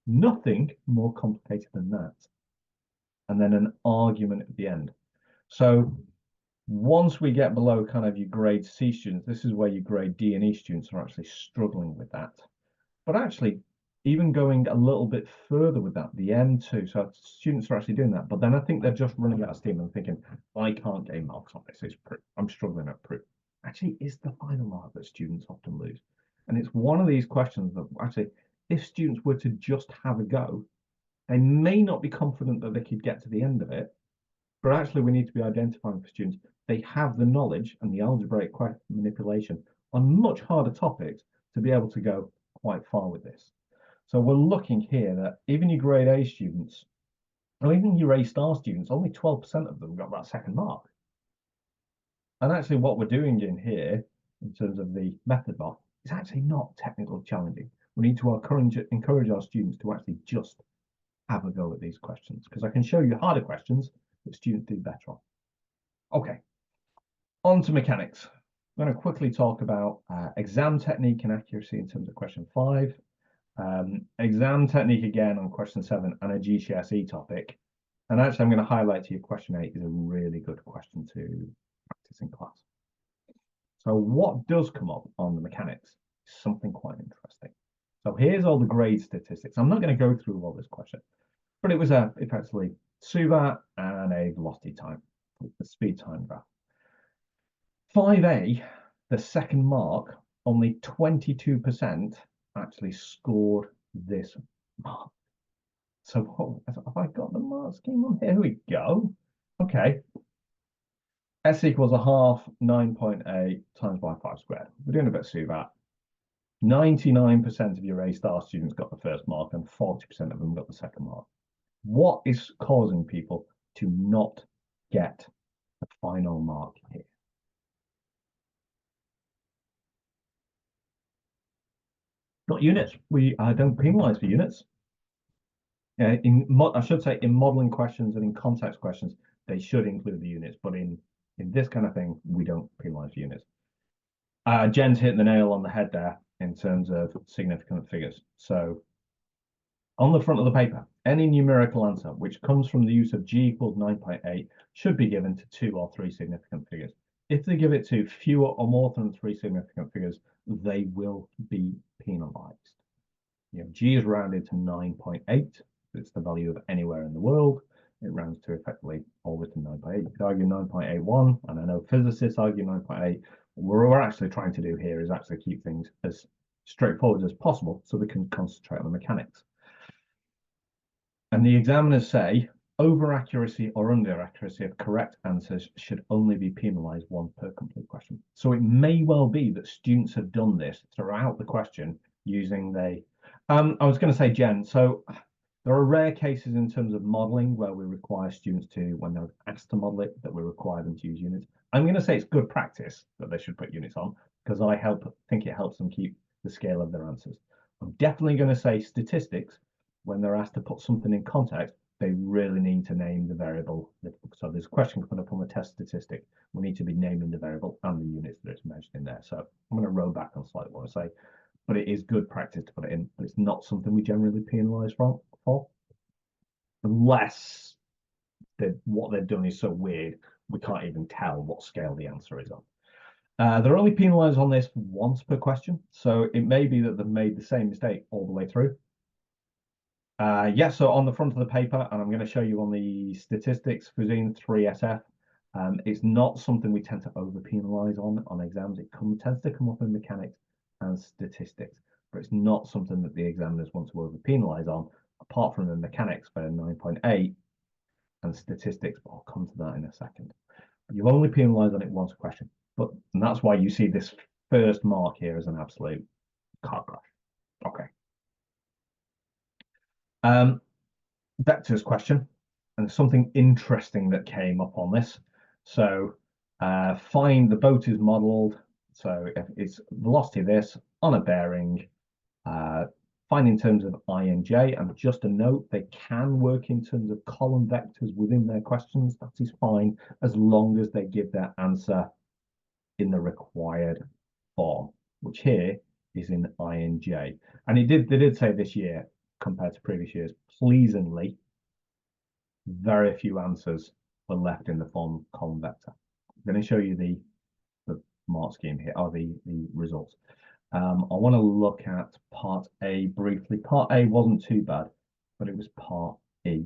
[SPEAKER 1] Nothing more complicated than that. And then an argument at the end. So once we get below kind of your grade C students, this is where your grade D and E students are actually struggling with that. But actually, even going a little bit further with that, the M2, so students are actually doing that, but then I think they're just running out of steam and thinking, I can't gain marks on this, it's proof. I'm struggling at proof. Actually, it's the final mark that students often lose. And it's one of these questions that actually, if students were to just have a go, they may not be confident that they could get to the end of it, but actually we need to be identifying for students, they have the knowledge and the algebraic manipulation on much harder topics to be able to go quite far with this. So we're looking here that even your grade A students, or even your A star students, only 12% of them got that second mark. And actually what we're doing in here, in terms of the method mark, is actually not technically challenging. We need to encourage our students to actually just have a go at these questions, because I can show you harder questions that students do better on. Okay, on to mechanics. I'm going to quickly talk about exam technique and accuracy in terms of question 5. Exam technique again on question 7 and a GCSE topic. And actually, I'm going to highlight to you question 8 is a really good question to practice in class. So what does come up on the mechanics is something quite interesting. So here's all the grade statistics. I'm not going to go through all this question, but it was effectively SUVAT and a velocity time, the speed time graph. 5A, the second mark, only 22% actually scored this mark. So have I got the mark scheme on here? Here we go. Okay. S equals a half 9.8 times by 5 squared. We're doing a bit of SUVAT. 99% of your A star students got the first mark and 40% of them got the second mark. What is causing people to not get the final mark here? Not units. We don't penalize for units. I should say in modeling questions and in context questions, they should include the units, but in this kind of thing, we don't penalize for units. Jen's hit the nail on the head there in terms of significant figures. So on the front of the paper, any numerical answer which comes from the use of G equals 9.8 should be given to 2 or 3 significant figures. If they give it to fewer or more than 3 significant figures, they will be penalized. G is rounded to 9.8. It's the value of anywhere in the world. It rounds to effectively always to 9.8. You could argue 9.81, and I know physicists argue 9.8. What we're actually trying to do here is actually keep things as straightforward as possible so we can concentrate on the mechanics. And the examiners say over accuracy or under accuracy of correct answers should only be penalized 1 per complete question. So it may well be that students have done this throughout the question using the I was going to say, Jen, so there are rare cases in terms of modeling where we require students to, when they're asked to model it, that we require them to use units. I'm going to say it's good practice that they should put units on, because I think it helps them keep the scale of their answers. I'm definitely going to say statistics. When they're asked to put something in context, they really need to name the variable. So there's a question coming up on the test statistic. We need to be naming the variable and the units that it's measured in there. So I'm going to row back on slightly what I say, but it is good practice to put it in. But it's not something we generally penalise for, unless what they've done is so weird we can't even tell what scale the answer is on. They're only penalised on this once per question, so it may be that they've made the same mistake all the way through. Yeah, so on the front of the paper, and I'm going to show you on the statistics cuisine 3SF, it's not something we tend to over penalise on exams. It tends to come up in mechanics and statistics, but it's not something that the examiners want to over penalise on, apart from the mechanics for 9.8 and statistics, but I'll come to that in a second. But you've only penalised on it once a question, and that's why you see this first mark here as an absolute car crash. Okay. Vectors question, and something interesting that came up on this. So find the boat is modeled. So if it's velocity this on a bearing, find in terms of I and J. And just a note, they can work in terms of column vectors within their questions. That is fine as long as they give their answer in the required form, which here is in I and J. And they did say this year, compared to previous years, pleasingly, very few answers were left in the form of column vector. I'm going to show you the mark scheme here, or the results. I want to look at part A briefly. Part A wasn't too bad, but it was part E.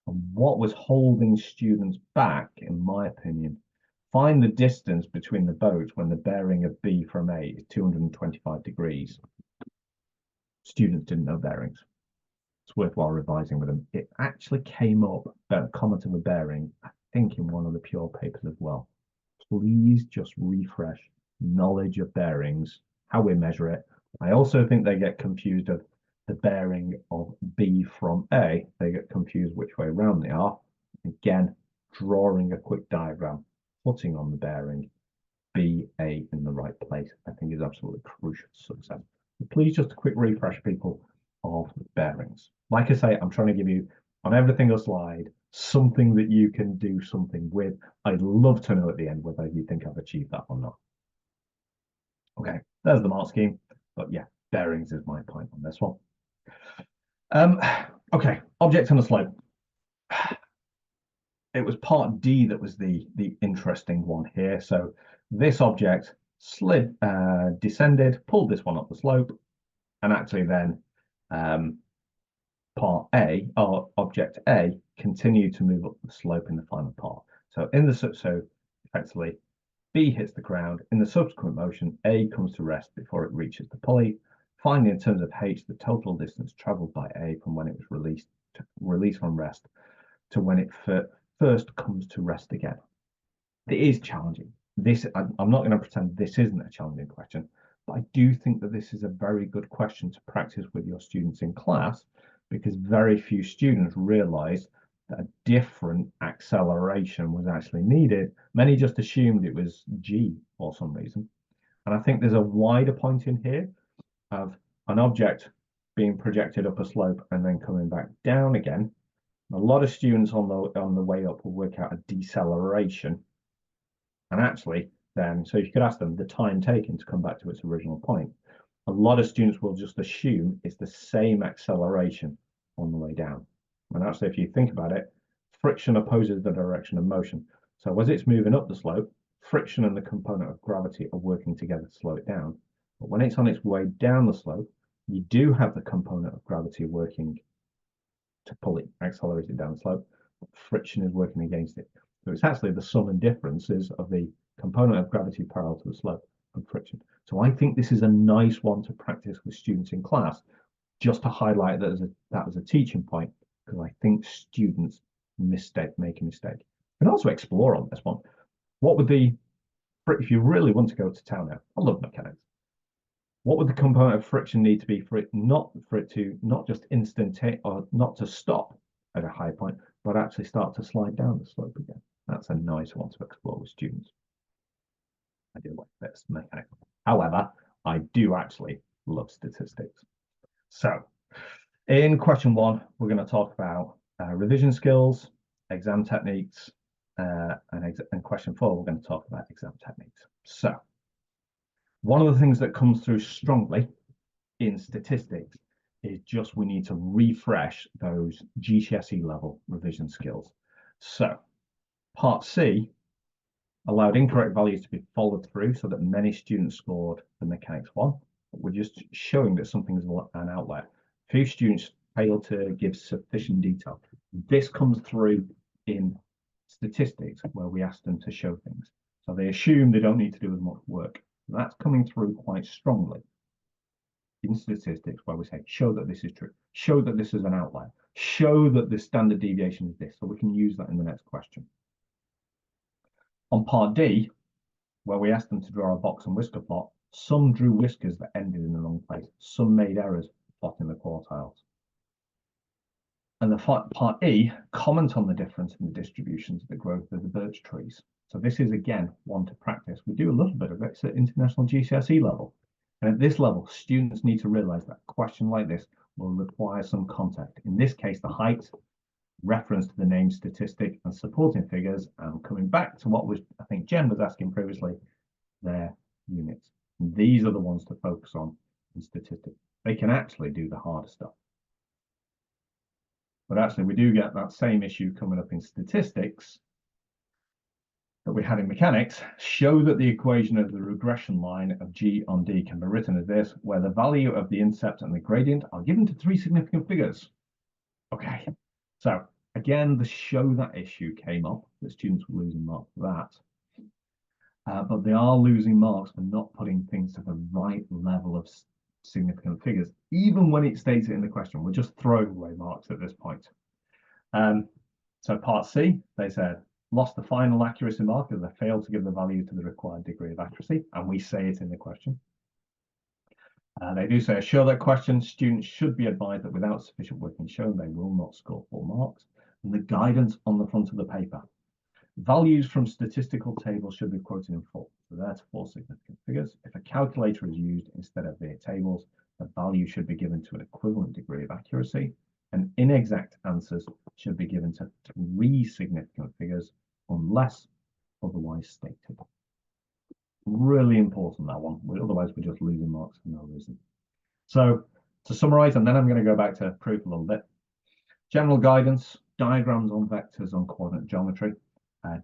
[SPEAKER 1] And what was holding students back, in my opinion, find the distance between the boat when the bearing of B from A is 225 degrees. Students didn't know bearings. It's worthwhile revising with them. It actually came up, that comment of a bearing, I think in one of the pure papers as well. Please just refresh knowledge of bearings, how we measure it. I also think they get confused of the bearing of B from A. They get confused which way around they are. Again, drawing a quick diagram, putting on the bearing B, A in the right place, I think is absolutely crucial to success. But please just a quick refresh, people, of bearings. Like I say, I'm trying to give you on every single slide something that you can do something with. I'd love to know at the end whether you think I've achieved that or not. Okay, there's the mark scheme. But yeah, bearings is my point on this one. Okay, object on a slope. It was part D that was the interesting one here. So this object slid, descended, pulled this one up the slope, and actually then part A, or object A, continued to move up the slope in the final part. So effectively, B hits the ground. In the subsequent motion, A comes to rest before it reaches the pulley. Finding in terms of H the total distance traveled by A from when it was released from rest to when it first comes to rest again. It is challenging. I'm not going to pretend this isn't a challenging question, but I do think that this is a very good question to practice with your students in class, because very few students realize that a different acceleration was actually needed. Many just assumed it was G for some reason. And I think there's a wider point in here of an object being projected up a slope and then coming back down again. A lot of students on the way up will work out a deceleration. And actually then, so you could ask them the time taken to come back to its original point. A lot of students will just assume it's the same acceleration on the way down. And actually, if you think about it, friction opposes the direction of motion. So as it's moving up the slope, friction and the component of gravity are working together to slow it down. But when it's on its way down the slope, you do have the component of gravity working to pull it, accelerate it down the slope, but friction is working against it. So it's actually the sum and differences of the component of gravity parallel to the slope and friction. So I think this is a nice one to practice with students in class, just to highlight that as a teaching point, because I think students make a mistake. And also explore on this one. What would if you really want to go to town now, I love mechanics. What would the component of friction need to be for it to not just instantaneous, or not to stop at a high point, but actually start to slide down the slope again? That's a nice one to explore with students. I do like this mechanics. However, I do actually love statistics. So in question 1, we're going to talk about revision skills, exam techniques, and question 4, we're going to talk about exam techniques. So one of the things that comes through strongly in statistics is just we need to refresh those GCSE level revision skills. So part C allowed incorrect values to be followed through so that many students scored the mechanics 1. We're just showing that something is an outlier. Few students failed to give sufficient detail. This comes through in statistics where we ask them to show things. So they assume they don't need to do as much work. That's coming through quite strongly in statistics where we say, show that this is true, show that this is an outlier, show that the standard deviation is this, so we can use that in the next question. On part D, where we asked them to draw a box and whisker plot, some drew whiskers that ended in the wrong place, some made errors plotting the quartiles. And the part E, comment on the difference in the distributions of the growth of the birch trees. So this is, again, one to practice. We do a little bit of it at international GCSE level. And at this level, students need to realize that a question like this will require some context. In this case, the height, reference to the name statistic and supporting figures, and coming back to what was, I think Jen was asking previously, their units. And these are the ones to focus on in statistics. They can actually do the harder stuff. But actually, we do get that same issue coming up in statistics that we had in mechanics. Show that the equation of the regression line of G on D can be written as this, where the value of the intercept and the gradient are given to 3 significant figures. Okay, so again, the show that issue came up. The students were losing marks for that. But they are losing marks for not putting things to the right level of significant figures. Even when it states it in the question, we're just throwing away marks at this point. So part C, they said, lost the final accuracy mark as they failed to give the value to the required degree of accuracy, and we say it in the question. They do say, show that question, students should be advised that without sufficient work being shown, they will not score full marks. And the guidance on the front of the paper. Values from statistical tables should be quoted in full. So that's 4 significant figures. If a calculator is used instead of their tables, the value should be given to an equivalent degree of accuracy. And inexact answers should be given to 3 significant figures unless otherwise stated. Really important, that one. Otherwise, we're just losing marks for no reason. So to summarize, and then I'm going to go back to proof a little bit. General guidance, diagrams on vectors on coordinate geometry.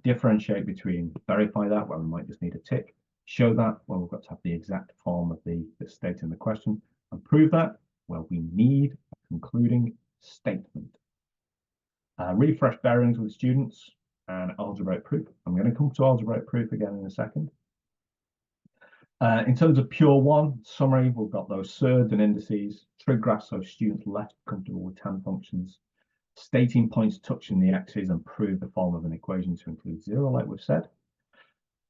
[SPEAKER 1] Differentiate between verify that, where we might just need a tick. Show that, where we've got to have the exact form of the state in the question. And prove that, well, we need a concluding statement. Refresh bearings with students and algebraic proof. I'm going to come to algebraic proof again in a second. In terms of pure 1 summary, we've got those surds and indices, trig graphs so students left comfortable with tan functions, stating points touching the x's and prove the form of an equation to include 0, like we've said.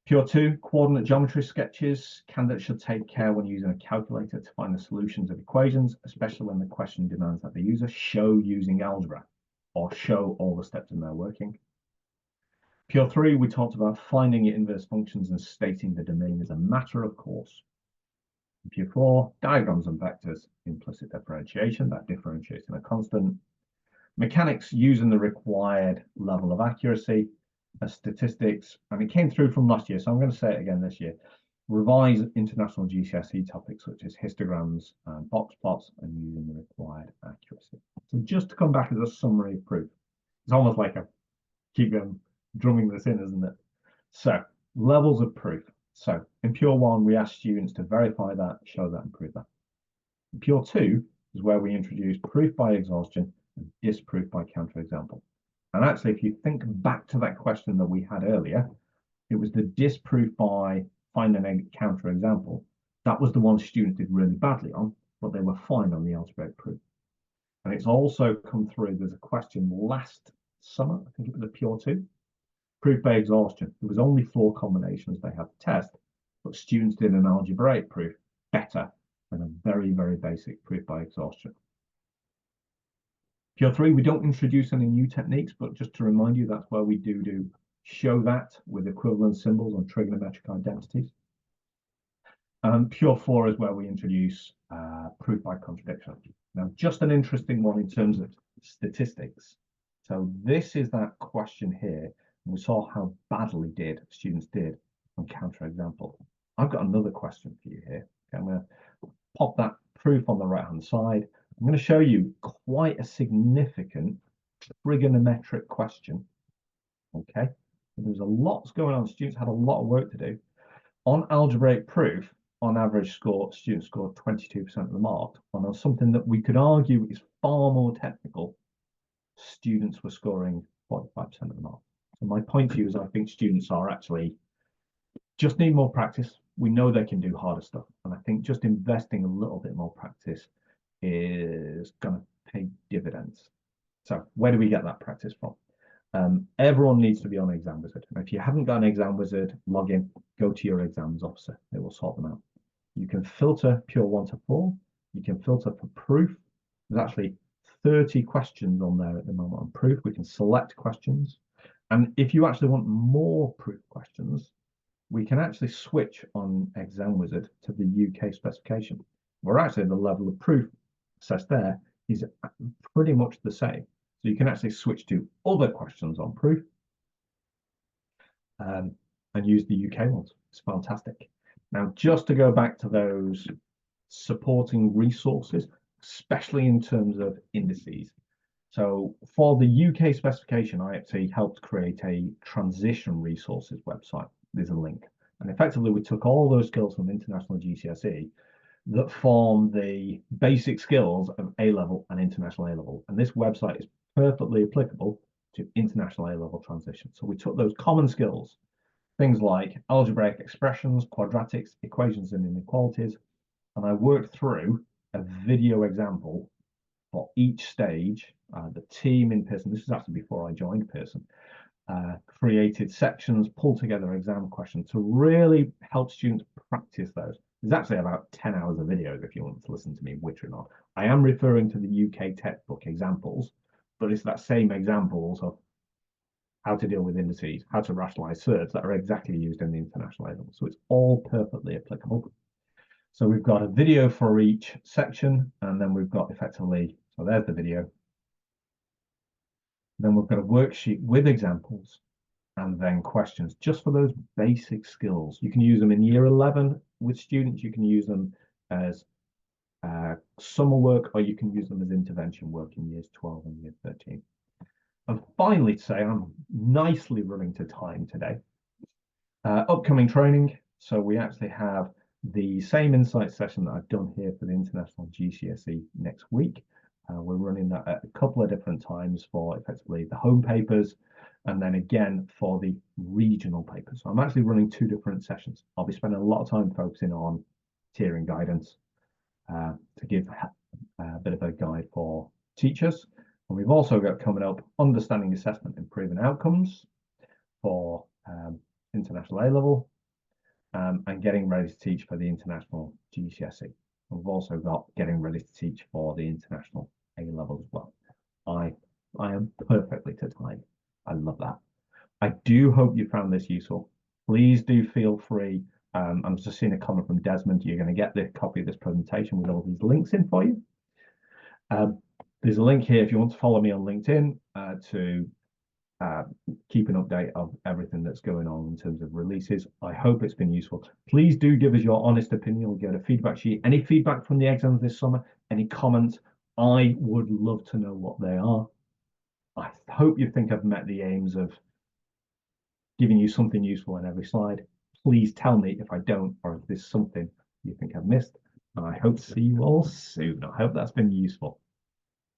[SPEAKER 1] Pure 2, coordinate geometry sketches. Candidates should take care when using a calculator to find the solutions of equations, especially when the question demands that the user show using algebra or show all the steps in their working. Pure 3, we talked about finding inverse functions and stating the domain as a matter of course. Pure 4, diagrams and vectors, implicit differentiation, that differentiates in a constant. Mechanics using the required level of accuracy, statistics, and it came through from last year, so I'm going to say it again this year. Revise international GCSE topics such as histograms and box plots and using the required accuracy. So just to come back as a summary of proof, it's almost like a keep going, drumming this in, isn't it? So levels of proof. So in pure 1, we ask students to verify that, show that, and prove that. In pure 2 is where we introduce proof by exhaustion and disproof by counterexample. And actually, if you think back to that question that we had earlier, it was the disproof by find a counterexample. That was the one students did really badly on, but they were fine on the algebraic proof. And it's also come through, there's a question last summer, I think it was a pure 2, proof by exhaustion. There was only 4 combinations they had to test, but students did an algebraic proof better than a very, very basic proof by exhaustion. Pure 3, we don't introduce any new techniques, but just to remind you, that's where we do show that with equivalent symbols and trigonometric identities. Pure 4 is where we introduce proof by contradiction. Now, just an interesting one in terms of statistics. So this is that question here. And we saw how badly students did on counterexample. I've got another question for you here. Okay, I'm going to pop that proof on the right-hand side. I'm going to show you quite a significant trigonometric question. Okay, there's a lot going on. Students had a lot of work to do. On algebraic proof, on average students scored 22% of the mark. On something that we could argue is far more technical, students were scoring 45% of the mark. So my point to you is I think students are actually just need more practice. We know they can do harder stuff. And I think just investing a little bit more practice is going to pay dividends. So where do we get that practice from? Everyone needs to be on Exam Wizard. And if you haven't got an Exam Wizard, log in, go to your exams officer. They will sort them out. You can filter pure 1 to 4. You can filter for proof. There's actually 30 questions on there at the moment on proof. We can select questions. And if you actually want more proof questions, we can actually switch on Exam Wizard to the UK specification. Where actually the level of proof assessed there is pretty much the same. So you can actually switch to other questions on proof and use the UK ones. It's fantastic. Now, just to go back to those supporting resources, especially in terms of indices. So for the UK specification, I actually helped create a transition resources website. There's a link. And effectively, we took all those skills from international GCSE that form the basic skills of A-level and international A-level. And this website is perfectly applicable to international A-level transition. So we took those common skills, things like algebraic expressions, quadratics, equations and inequalities, and I worked through a video example for each stage. The team in Pearson, this is actually before I joined Pearson, created sections, pulled together exam questions to really help students practice those. There's actually about 10 hours of videos if you want to listen to me which or not. I am referring to the UK textbook examples, but it's that same examples of how to deal with indices, how to rationalize surds that are exactly used in the international A-level. So it's all perfectly applicable. So we've got a video for each section, and then we've got effectively, so there's the video. Then we've got a worksheet with examples and then questions just for those basic skills. You can use them in year 11 with students. You can use them as summer work, or you can use them as intervention work in years 12 and year 13. And finally, to say I'm nicely running to time today. Upcoming training. So we actually have the same insight session that I've done here for the International GCSE next week. We're running that at a couple of different times for effectively the home papers, and then again for the regional papers. So I'm actually running 2 different sessions. I'll be spending a lot of time focusing on tiering guidance to give a bit of a guide for teachers. And we've also got coming up understanding assessment, improving outcomes for international A-level, and getting ready to teach for the international GCSE. And we've also got getting ready to teach for the international A-level as well. I am perfectly to time. I love that. I do hope you found this useful. Please do feel free. I'm just seeing a comment from Desmond. You're going to get the copy of this presentation with all these links in for you. There's a link here if you want to follow me on LinkedIn to keep an update of everything that's going on in terms of releases. I hope it's been useful. Please do give us your honest opinion. We'll get a feedback sheet. Any feedback from the exams this summer, any comments, I would love to know what they are. I hope you think I've met the aims of giving you something useful in every slide. Please tell me if I don't, or if there's something you think I've missed. And I hope to see you all soon. I hope that's been useful.